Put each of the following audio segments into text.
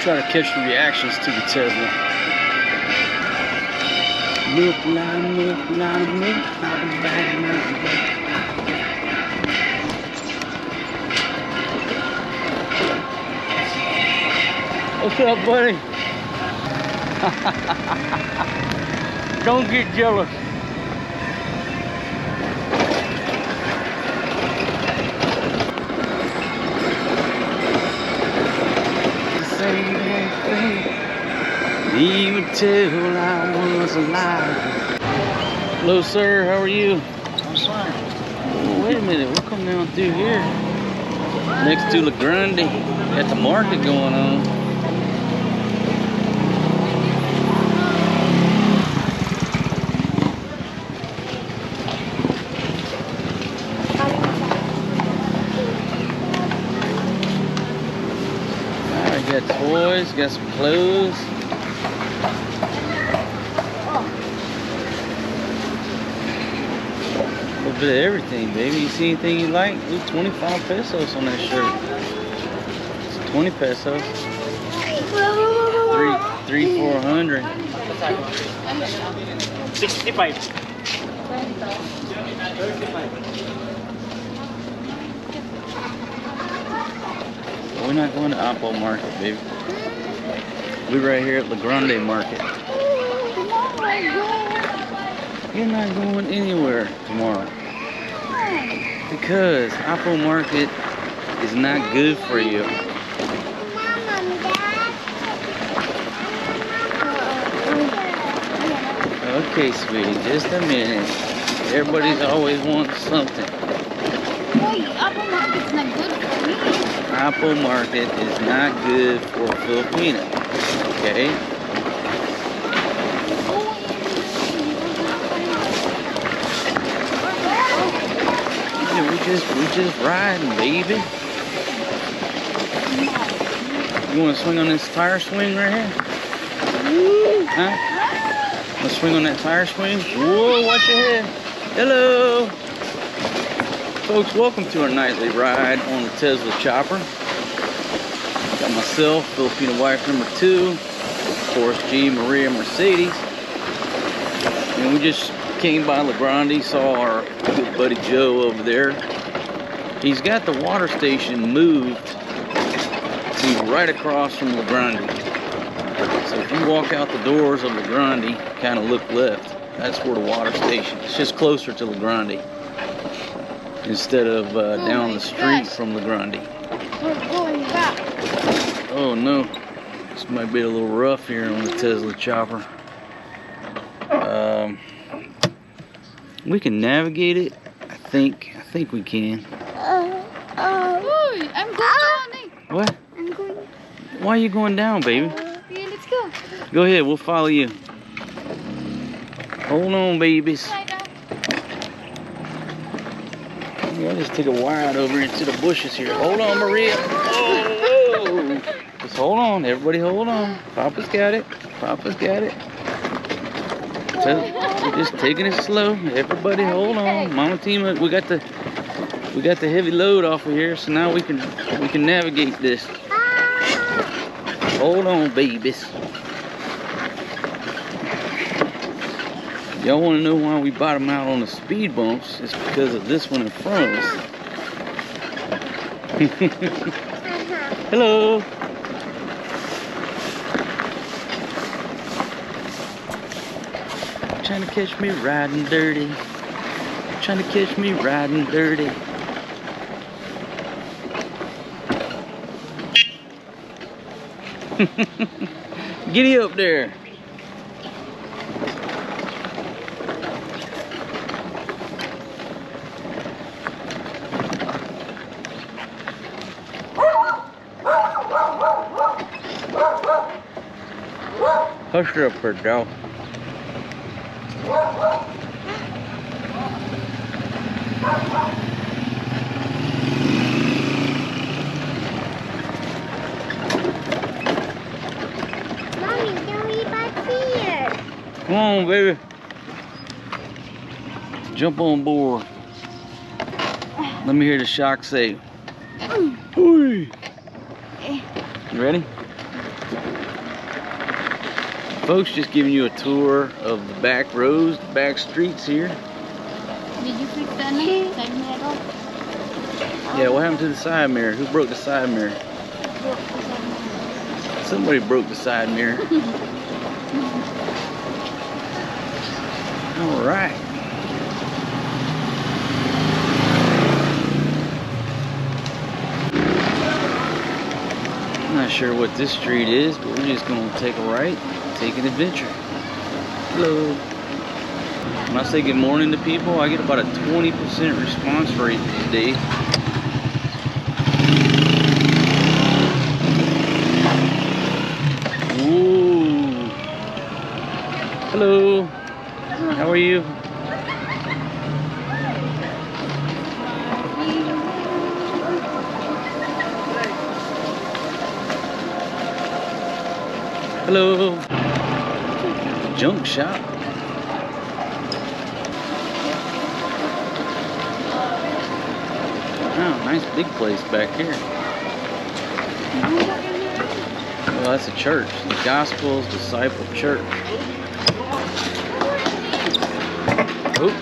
Try to catch the reactions to the Tesla. Look like, what's up, buddy? Don't get jealous. Even till I was alive. Hello, sir. How are you? I'm fine. Oh, wait a minute. We'll come down through here. Next to La Grande. Got the market going on. Alright, got toys, got some clothes. A bit of everything, baby. You see anything you like? Ooh, 25 pesos on that shirt. It's 20 pesos. 400. 65. We're not going to Apple Market, baby. We're right here at La Grande Market. You're not going anywhere tomorrow. Because Apple Market is not good for you. Okay, sweetie, just a minute. Everybody's always wanting something. Apple Market's not good for me. Apple Market is not good for Filipina. Okay? We just riding, baby. You want to swing on this tire swing right here? Huh? Want to swing on that tire swing? Whoa, watch your head. Hello. Folks, welcome to our nightly ride on the Tesla Chopper. Got myself, Filipina wife number 2, of course, G. Maria Mercedes. And we just came by La Grande, saw our good buddy Joe over there. He's got the water station moved to right across from La Grande. So if you walk out the doors of La Grande, kind of look left, that's where the water station is. It's just closer to La Grande instead of down the street from La Grande. We're going back. Oh no, this might be a little rough here on the Tesla Chopper. We can navigate it. I think we can. I'm going. What? I'm going. Why are you going down, baby? Yeah, let's go. Go ahead, we'll follow you. Hold on, babies. Yeah, I'll just take a wide over into the bushes here. Hold on, Maria. Oh, just hold on, everybody hold on. Papa's got it. Papa's got it. So, we're just taking it slow. Everybody hold on. Mama Tima, we got the heavy load off of here, so now we can navigate this. Hold on, babies. Y'all want to know why we bottom out on the speed bumps? It's because of this one in front of us. Hello. Trying to catch me riding dirty. Trying to catch me riding dirty. Giddy up there. Hush her up there, dog. Mommy, can we back here? Come on, baby. Jump on board. Let me hear the shark say. Ooh. You ready? Folks, just giving you a tour of the back roads, the back streets here. Did you fix that side mirror? Yeah, what happened to the side mirror? Who broke the side mirror? Somebody broke the side mirror. All right. I'm not sure what this street is, but we're just gonna take a right, take an adventure. Hello. When I say good morning to people, I get about a 20% response rate these days. Ooh. Hello. How are you? Hello. Junk shop. Oh, nice big place back here. Well, that's a church. The Gospels Disciple Church. Oop,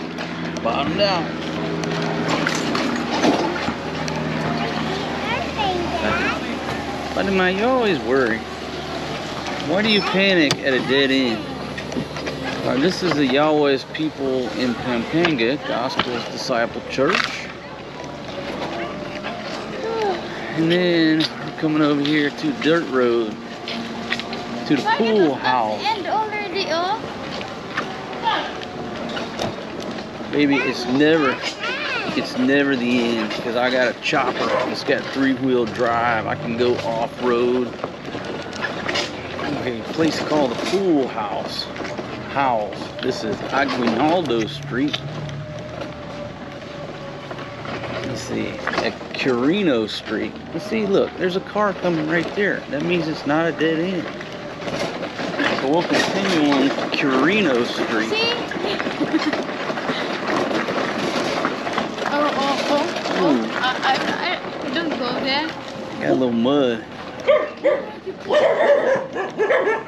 bottomed out. Fatima, you always worry. Why do you panic at a dead end? This is the Yahweh's People in Pampanga Gospels Disciple Church. And then we're coming over here to Dirt Road, to the pool house. Baby, it's never the end, because I got a chopper. It's got 3-wheel drive. I can go off-road. Okay, a place called the Pool House. This is Aguinaldo Street. Let's see, at Quirino Street. Let's see, look, there's a car coming right there. That means it's not a dead end. So we'll continue on Quirino Street. See? I don't go there. Got a little mud.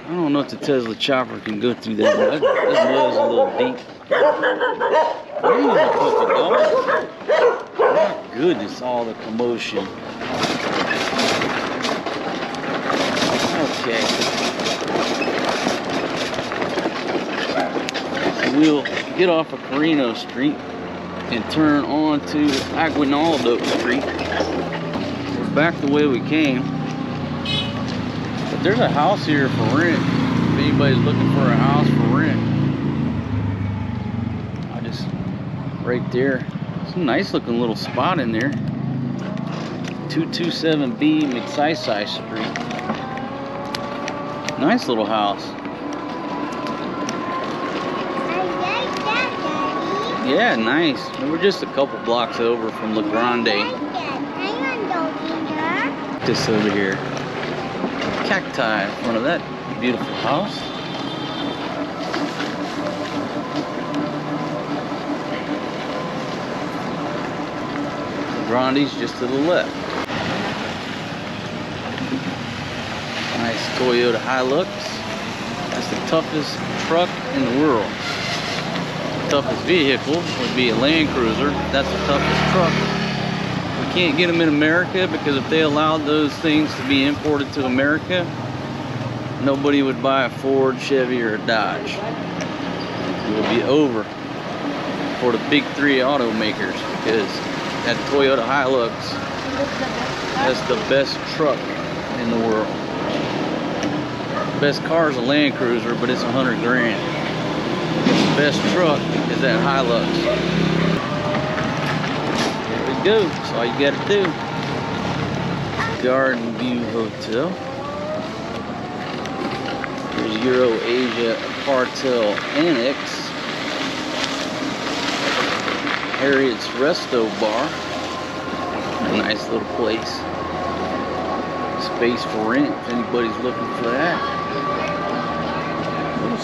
I don't know if the Tesla chopper can go through that mud. This mud's a little deep. Ooh, puppy dog. My goodness, all the commotion. Okay. So we'll get off of Quirino Street and turn on to Aguinaldo Street. We're back the way we came. But there's a house here for rent. If anybody's looking for a house for rent. Right there. It's a nice looking little spot in there. 227B McSisai Street. Nice little house. Yeah, nice. We're just a couple blocks over from La Grande. This over here. Cacti in front of that beautiful house. La Grande's just to the left. Nice Toyota Hilux. That's the toughest truck in the world. Toughest vehicle would be a Land Cruiser. That's the toughest truck. We can't get them in America because if they allowed those things to be imported to America, nobody would buy a Ford, Chevy, or a Dodge. It would be over for the big 3 automakers because that Toyota Hilux, that's the best truck in the world. The best car is a Land Cruiser, but it's 100 grand. The best truck is that Hilux. There we go. That's all you gotta do. Garden View Hotel. There's Euro Asia Partel Annex. Harriet's Resto Bar. A nice little place. Space for rent if anybody's looking for that.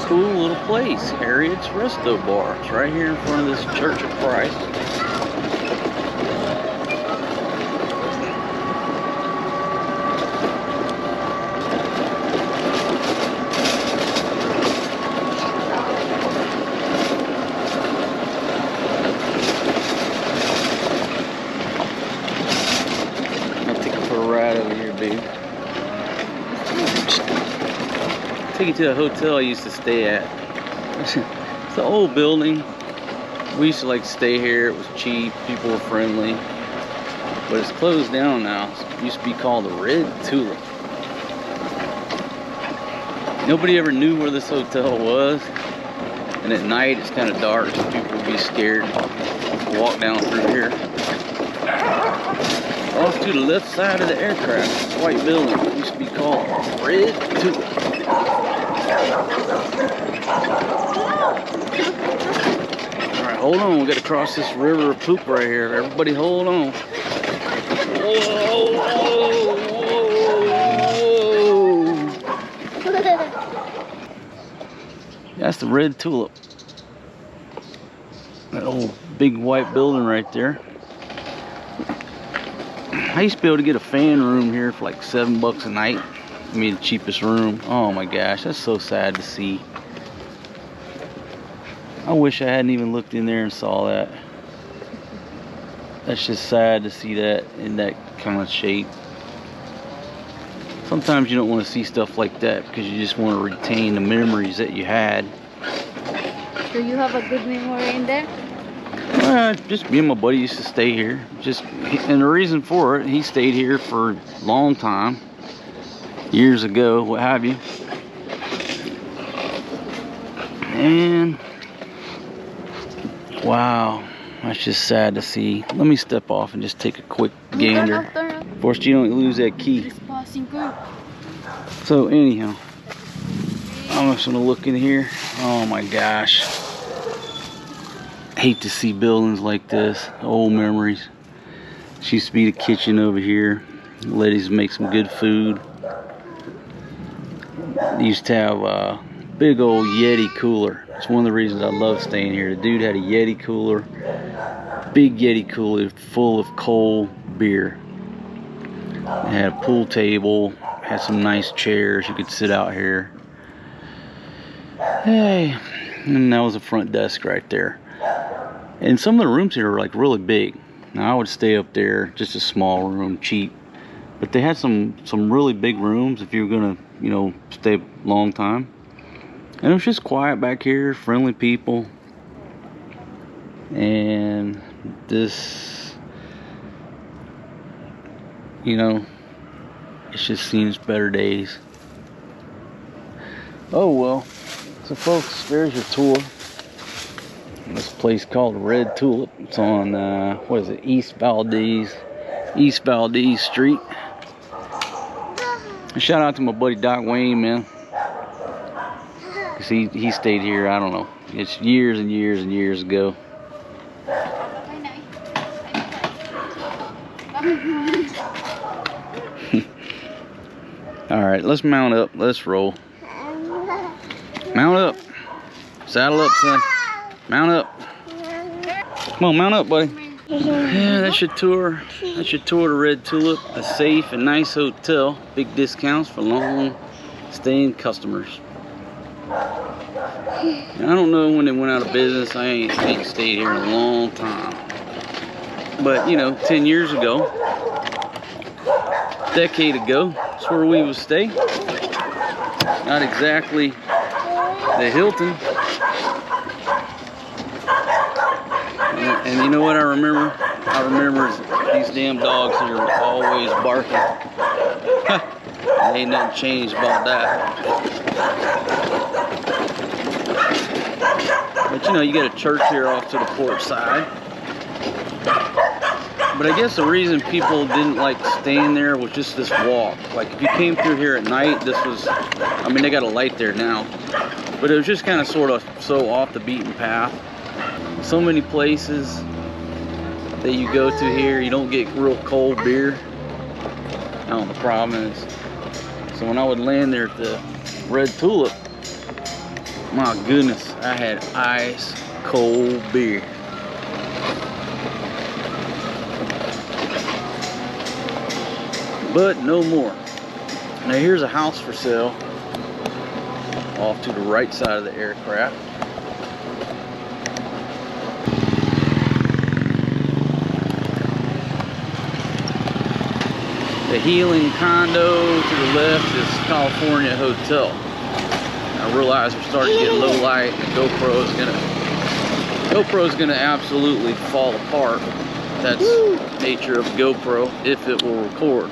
Cool little place, Harriet's Resto Bar. It's right here in front of this Church of Christ. dude. Take you to a hotel I used to stay at. It's an old building. We used to like to stay here. It was cheap. People were friendly. But it's closed down now. It used to be called the Red Tulip. Nobody ever knew where this hotel was. And at night it's kind of dark, so people would be scared to walk down through here. Off to the left side of the aircraft, this white building. It used to be called Red Tulip. Alright, hold on. We got to cross this river of poop right here. Everybody hold on. Whoa, whoa, whoa. That's the Red Tulip. That old big white building right there. I used to be able to get a fan room here for like $7 a night. I mean, the cheapest room. Oh my gosh, that's so sad to see. I wish I hadn't even looked in there and saw that. That's just sad to see that in that kind of shape. Sometimes you don't want to see stuff like that because you just want to retain the memories that you had. Do you have a good memory in there? Just me and my buddy used to stay here. And the reason for it, he stayed here for a long time, years ago, what have you. And wow, that's just sad to see. Let me step off and just take a quick gander. Of course, you don't lose that key. So anyhow, I'm just gonna look in here. Oh my gosh. Hate to see buildings like this. Old memories. This used to be the kitchen over here. Ladies make some good food. They used to have a big old Yeti cooler. It's one of the reasons I love staying here. The dude had a Yeti cooler. Big Yeti cooler full of cold beer. It had a pool table. Had some nice chairs. You could sit out here. Hey. And that was the front desk right there. And some of the rooms here are like really big. Now I would stay up there, just a small room, cheap. But they had some really big rooms if you were gonna, you know, stay a long time. And it was just quiet back here, friendly people. And this, you know, it's just seen its better days. Oh well. So folks, there's your tour. This place called Red Tulip. It's on what is it, East Valdez Street. And shout out to my buddy Doc Wayne, man, because he stayed here, I don't know, it's years and years and years ago. All right, let's mount up, let's roll. Mount up, saddle up, son. Mount up. Come on, mount up, buddy. Yeah, that's your tour. That's your tour to Red Tulip. A safe and nice hotel. Big discounts for long-staying customers. Now, I don't know when they went out of business. I ain't stayed here in a long time. But, you know, 10 years ago, decade ago, that's where we would stay. Not exactly the Hilton. And you know what I remember? I remember these damn dogs here were always barking. Ain't nothing changed about that. But you know, you got a church here off to the port side. But I guess the reason people didn't like staying there was just this walk. Like if you came through here at night, this was, I mean, they got a light there now. But it was just kind of sort of so off the beaten path. So many places that you go to here, you don't get real cold beer. Now the problem is, so when I would land there at the Red Tulip, my goodness, I had ice cold beer. But no more. Now here's a house for sale off to the right side of the aircraft. The Healing Condo. To the left is California Hotel. I realize we're starting to get low light. The GoPro's gonna absolutely fall apart. That's the nature of GoPro if it will record.